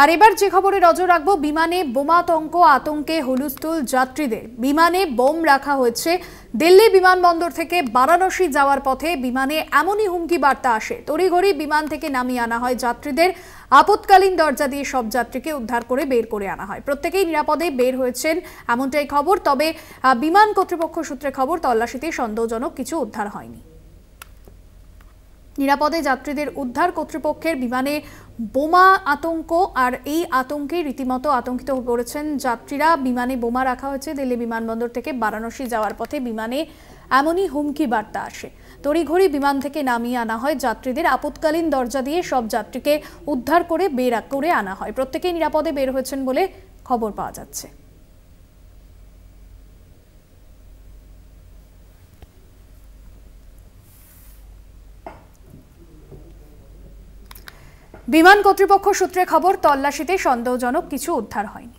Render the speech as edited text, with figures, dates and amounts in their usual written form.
আর এবার যে খবরে নজর রাখবো, বিমানে বোমাতঙ্ক আতঙ্কে হুলস্থুল যাত্রীদের। বিমানে বোম রাখা হয়েছে। দিল্লি বিমানবন্দর থেকে বারাণসী যাওয়ার পথে বিমানে এমনই হুমকি বার্তা আসে। তড়িঘড়ি বিমান থেকে নামিয়ে আনা হয় যাত্রীদের। আপৎকালীন দরজা দিয়ে সব যাত্রীকে উদ্ধার করে বের করে আনা হয়। প্রত্যেকেই নিরাপদে বের হয়েছেন এমনটাই খবর। তবে বিমান কর্তৃপক্ষ সূত্রে খবর, তল্লাশিতে সন্দেহজনক কিছু উদ্ধার হয়নি। নিরাপদে যাত্রীদের উদ্ধার। কর্তৃপক্ষের বিমানে বোমা আতঙ্ক, আর এই আতঙ্কে রীতিমতো আতঙ্কিত হয়ে পড়েছেন যাত্রীরা। বিমানে বোমা রাখা হয়েছে। দিল্লি বিমানবন্দর থেকে বারাণসী যাওয়ার পথে বিমানে এমনই হুমকি বার্তা আসে। তড়িঘড়ি বিমান থেকে নামিয়ে আনা হয় যাত্রীদের। আপৎকালীন দরজা দিয়ে সব যাত্রীকে উদ্ধার করে বের করে আনা হয়। প্রত্যেকেই নিরাপদে বের হয়েছেন বলে খবর পাওয়া যাচ্ছে। বিমান কর্তৃপক্ষ সূত্রে খবর, তল্লাশিতে সন্দেহজনক কিছু উদ্ধার হয়নি।